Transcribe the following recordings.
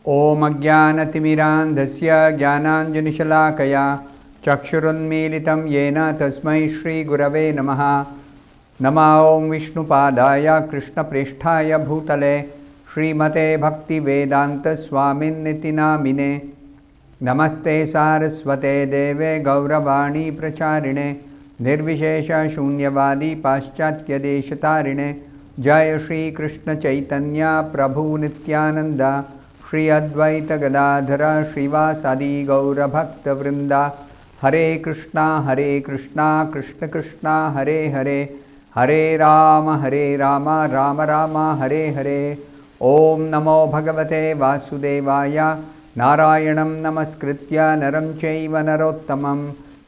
ॐ अज्ञानतिमिरान्धस्य ज्ञानाञ्जनशलाकया चक्षुरुन्मीलितं येन तस्मै श्रीगुरवे नमः। नमः ॐ विष्णुपादाय कृष्णप्रेष्ठाय भूतले श्रीमते भक्तिवेदान्तस्वामिन्निति नामिने। नमस्ते सारस्वते देवे गौरवाणी प्रचारिणे निर्विशेषशून्यवादी पाश्चात्यदेशतारिणे। जय श्री कृष्ण चैतन्य प्रभु नित्यानंद श्री अद्वैत गदाधर श्रीवासादि गौरभक्तवृंदा। हरे कृष्णा कृष्ण कृष्णा हरे हरे, हरे राम राम राम हरे हरे। ओम नमो भगवते वासुदेवाय। नारायणं नमस्कृत्य नरं चैव नरोत्तमं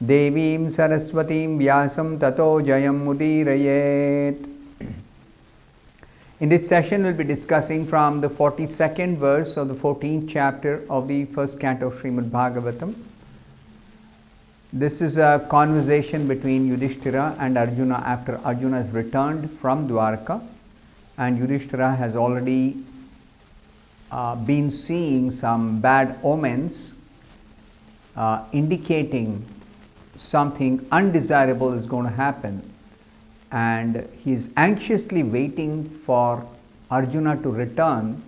देवीं सरस्वतीं व्यासं ततो जयमुदीरयेत्। In this session, we'll be discussing from the 42nd verse of the 14th chapter of the first canto of Srimad Bhagavatam. This is a conversation between Yudhishthira and Arjuna after Arjuna has returned from Dwarka, and Yudhishthira has already been seeing some bad omens indicating something undesirable is going to happen. And he is anxiously waiting for Arjuna to return,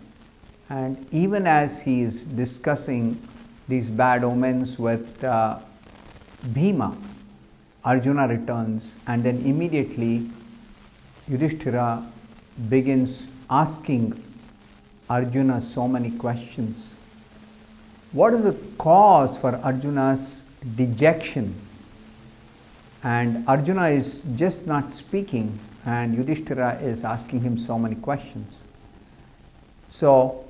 and even as he is discussing these bad omens with Bhima, Arjuna returns, and then immediately Yudhishthira begins asking Arjuna so many questions. What is the cause for Arjuna's dejection? And Arjuna is just not speaking, and Yudhishthira is asking him so many questions. So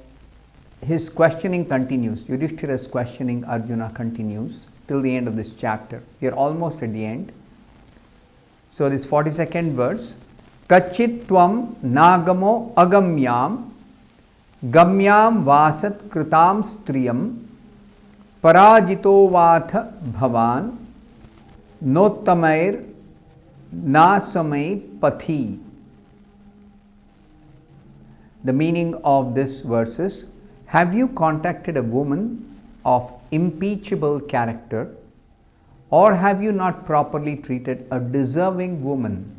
his questioning continues. Yudhishthira's questioning Arjuna continues till the end of this chapter. We are almost at the end. So this 42nd verse, Kachit tvam nagamo agamyam gamyam vasat kritam striyam parajito vatha bhavan Nottamair nasamai pathi. The meaning of this verse is: have you contacted a woman of impeachable character, or have you not properly treated a deserving woman,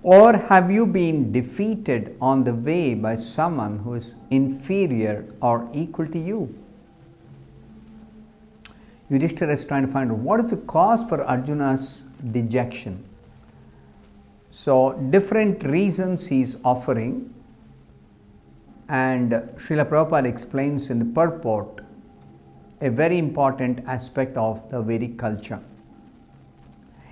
or have you been defeated on the way by someone who is inferior or equal to you? Yudhishthira is trying to find out what is the cause for Arjuna's dejection. So different reasons he is offering, and Srila Prabhupada explains in the purport a very important aspect of the Vedic culture.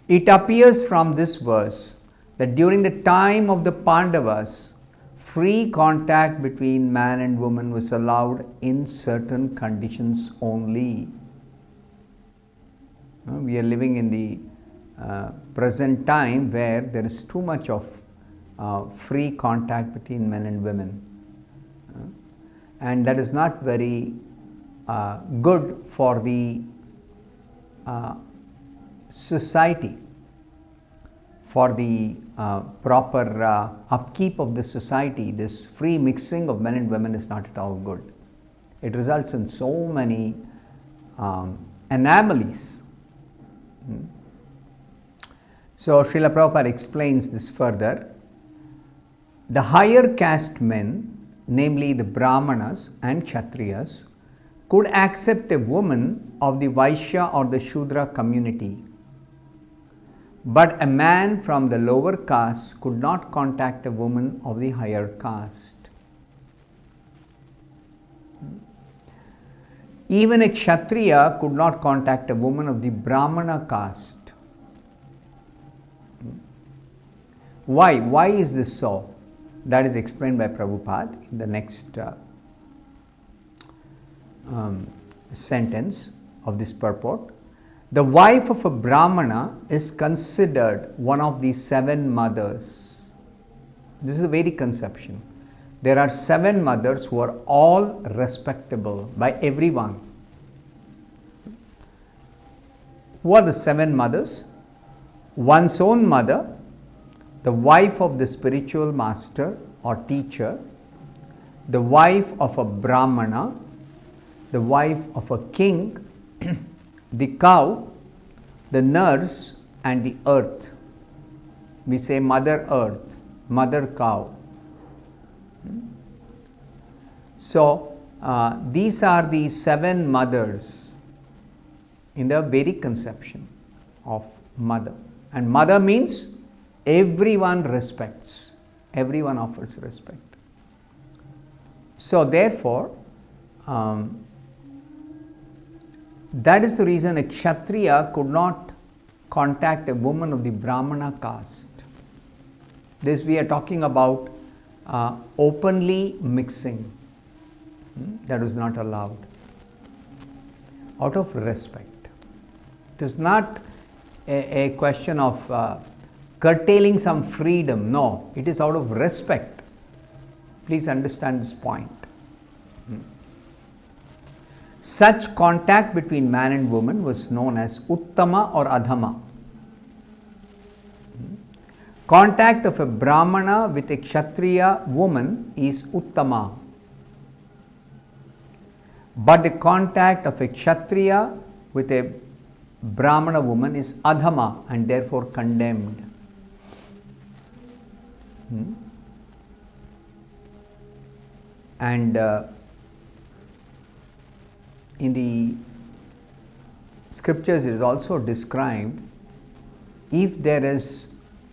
It appears from this verse that during the time of the Pandavas, free contact between man and woman was allowed in certain conditions only. We are living in the present time where there is too much of free contact between men and women, and that is not very good for the society, for the proper upkeep of the society. This free mixing of men and women is not at all good. It results in so many anomalies. So Srila Prabhupada explains this further. The higher caste men, namely the Brahmanas and Kshatriyas, could accept a woman of the Vaishya or the Shudra community, but a man from the lower caste could not contact a woman of the higher caste. Even a Kshatriya could not contact a woman of the Brahmana caste. Why? Why is this so? That is explained by Prabhupada in the next sentence of this purport. The wife of a Brahmana is considered one of the 7 mothers. This is a Vedic conception. There are 7 mothers who are all respectable by everyone. Who are the 7 mothers? One's own mother, the wife of the spiritual master or teacher, the wife of a Brahmana, the wife of a king, the cow, the nurse, and the earth. We say Mother Earth, Mother Cow. So, these are the 7 mothers in the Vedic conception of mother. And mother means everyone respects, everyone offers respect. So, therefore, that is the reason a Kshatriya could not contact a woman of the Brahmana caste. This we are talking about openly mixing. That was not allowed. Out of respect. It is not a question of curtailing some freedom. No, it is out of respect. Please understand this point. Such contact between man and woman was known as Uttama or Adhama. Contact of a Brahmana with a Kshatriya woman is Uttama. But the contact of a Kshatriya with a Brahmana woman is Adhama and therefore condemned. And in the scriptures it is also described, if there is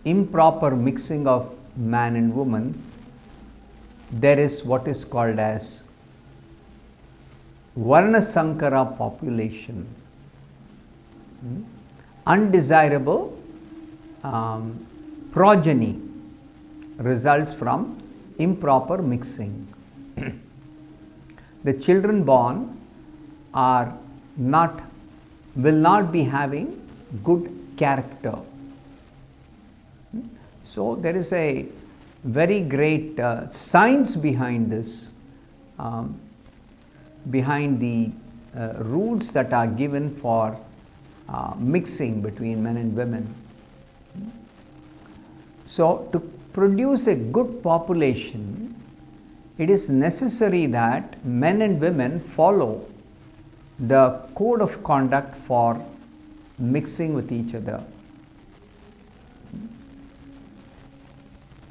improper mixing of man and woman, there is what is called as Varna Sankara population. Undesirable progeny results from improper mixing. The children born will not be having good character. So there is a very great science behind this, behind the rules that are given for mixing between men and women. So to produce a good population, it is necessary that men and women follow the code of conduct for mixing with each other.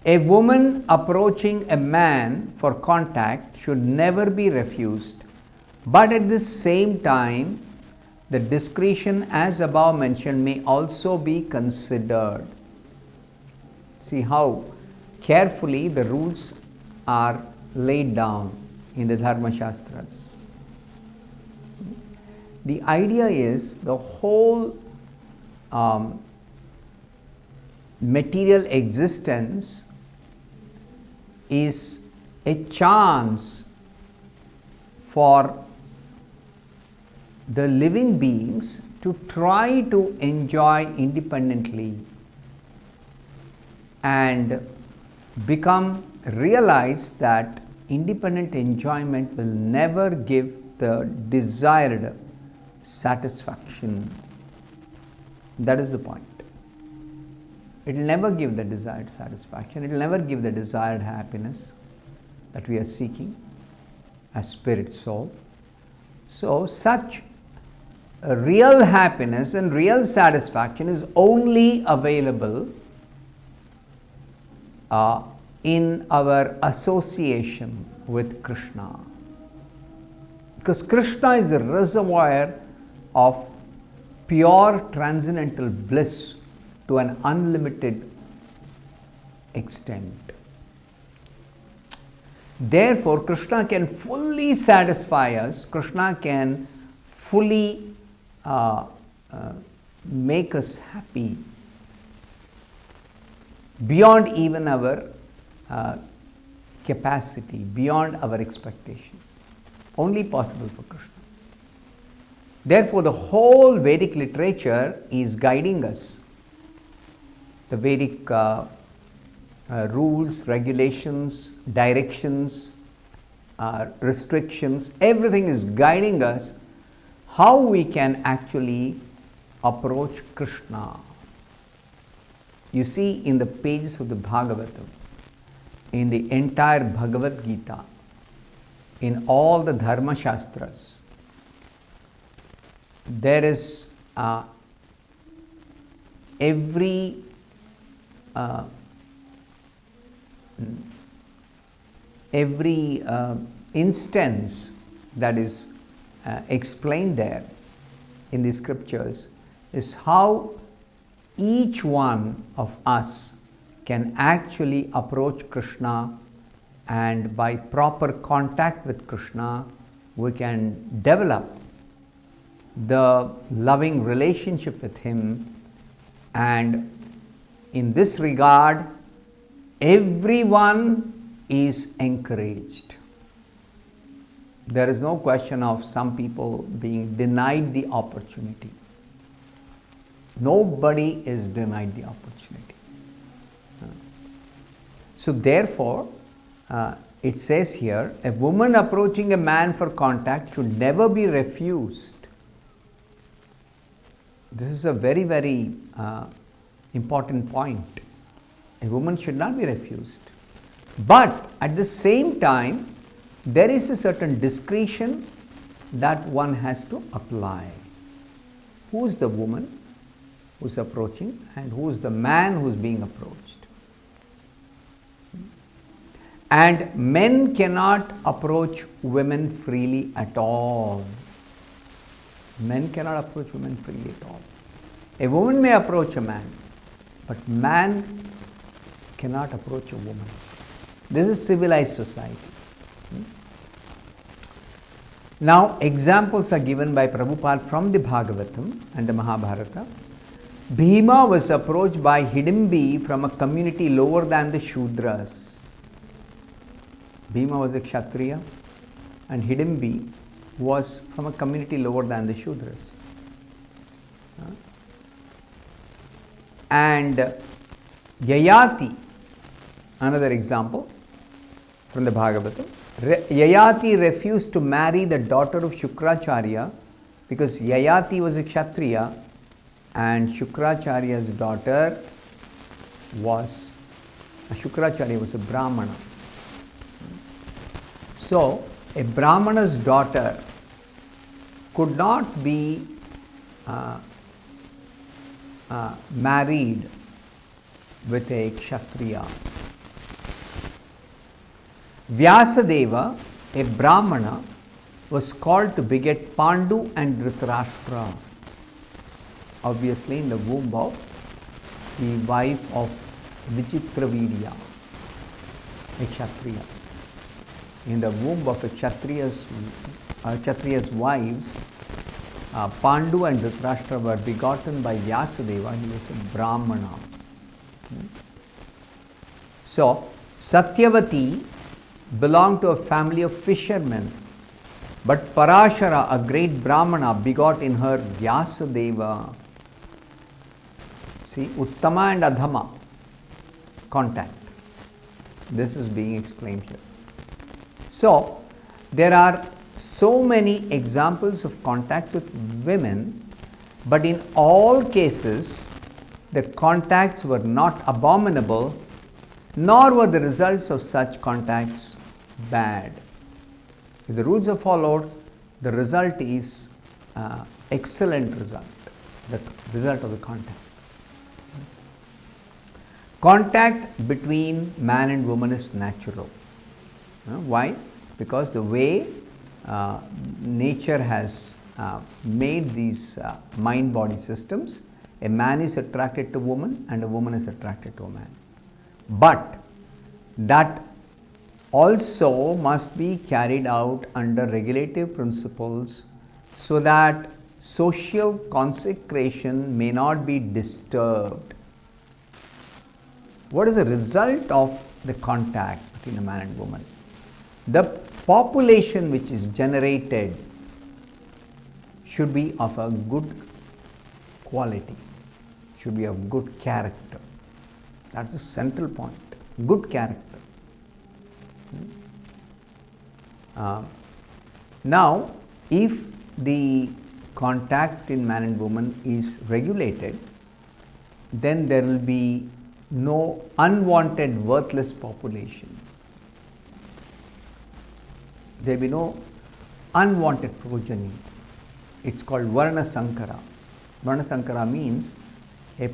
A woman approaching a man for contact should never be refused, but at the same time, the discretion as above mentioned may also be considered. See how carefully the rules are laid down in the Dharma Shastras. The idea is the whole material existence is a chance for the living beings to try to enjoy independently and realize that independent enjoyment will never give the desired satisfaction. That is the point. It will never give the desired satisfaction. It will never give the desired happiness that we are seeking as spirit soul. So such a real happiness and real satisfaction is only available in our association with Krishna. Because Krishna is the reservoir of pure transcendental bliss to an unlimited extent. Therefore, Krishna can fully satisfy us. Krishna can fully make us happy beyond even our capacity, beyond our expectation. Only possible for Krishna. Therefore, the whole Vedic literature is guiding us. The Vedic rules, regulations, directions, restrictions, everything is guiding us how we can actually approach Krishna. You see in the pages of the Bhagavatam, in the entire Bhagavad Gita, in all the Dharma Shastras, there is every instance that is explained there in the scriptures is how each one of us can actually approach Krishna, and by proper contact with Krishna we can develop the loving relationship with him. And in this regard, everyone is encouraged. There is no question of some people being denied the opportunity. Nobody is denied the opportunity. So therefore, it says here, a woman approaching a man for contact should never be refused. This is a very, very important point. A woman should not be refused. But at the same time, there is a certain discretion that one has to apply. Who is the woman who is approaching and who is the man who is being approached? And men cannot approach women freely at all. Men cannot approach women freely at all. A woman may approach a man, but man cannot approach a woman. This is civilized society. Now, examples are given by Prabhupada from the Bhagavatam and the Mahabharata. Bhima was approached by Hidimbi from a community lower than the Shudras. Bhima was a Kshatriya and Hidimbi was from a community lower than the Shudras. And Yayati, another example from the Bhagavatam. Yayati refused to marry the daughter of Shukracharya because Yayati was a Kshatriya and Shukracharya's daughter was a Brahmana. So, a Brahmana's daughter could not be married with a Kshatriya. Vyasadeva, a Brahmana, was called to beget Pandu and Dhritarashtra, obviously in the womb of the wife of Vichitravirya, a Kshatriya. In the womb of a Kshatriya's wives, Pandu and Dhritarashtra were begotten by Vyasadeva. He was a Brahmana. So, Satyavati belonged to a family of fishermen, but Parashara, a great Brahmana, begot in her Vyasadeva. See, Uttama and Adhama, contact. This is being explained here. So, there are so many examples of contact with women, but in all cases, the contacts were not abominable, nor were the results of such contacts bad. If the rules are followed, the result is excellent result, the result of the contact. Contact between man and woman is natural. Why? Because the way nature has made these mind-body systems, a man is attracted to woman and a woman is attracted to a man. But that also must be carried out under regulative principles so that social consecration may not be disturbed. What is the result of the contact between a man and woman? The population which is generated should be of a good quality, should be of good character. That's the central point. Good character. Now, if the contact in man and woman is regulated, then there will be no unwanted, worthless population. there will be no unwanted progeny. It's called Varna Sankara. Varna Sankara means a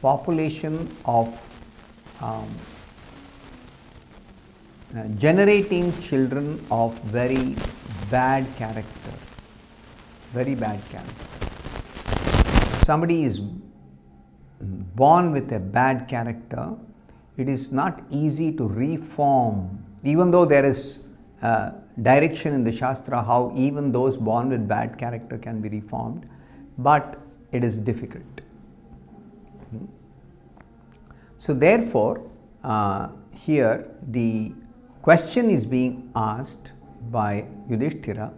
population of generating children of very bad character. Very bad character. Somebody is born with a bad character, it is not easy to reform, even though there is direction in the Shastra how even those born with bad character can be reformed, but it is difficult. So therefore, here the question is being asked by Yudhishthira,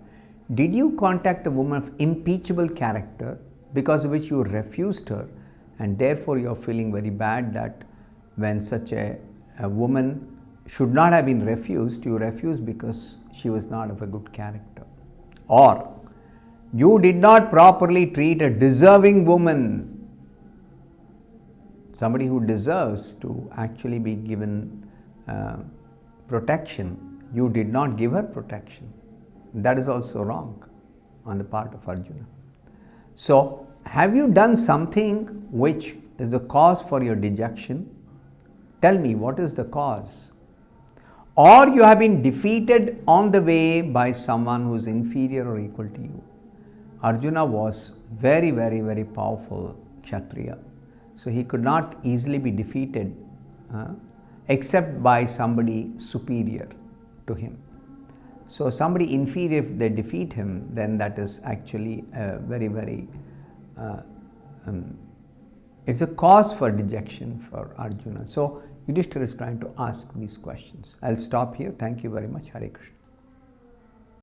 did you contact a woman of impeachable character because of which you refused her, and therefore you are feeling very bad that when such a woman should not have been refused, you refused because she was not of a good character? Or you did not properly treat a deserving woman, somebody who deserves to actually be given protection, you did not give her protection. That is also wrong on the part of Arjuna. So, have you done something which is the cause for your dejection? Tell me, what is the cause? Or you have been defeated on the way by someone who is inferior or equal to you. Arjuna was very, very, very powerful Kshatriya. So he could not easily be defeated except by somebody superior to him. So somebody inferior, if they defeat him, then that is actually very, very, it's a cause for dejection for Arjuna. So Yudhishthira is trying to ask these questions. I'll stop here. Thank you very much. Hare Krishna.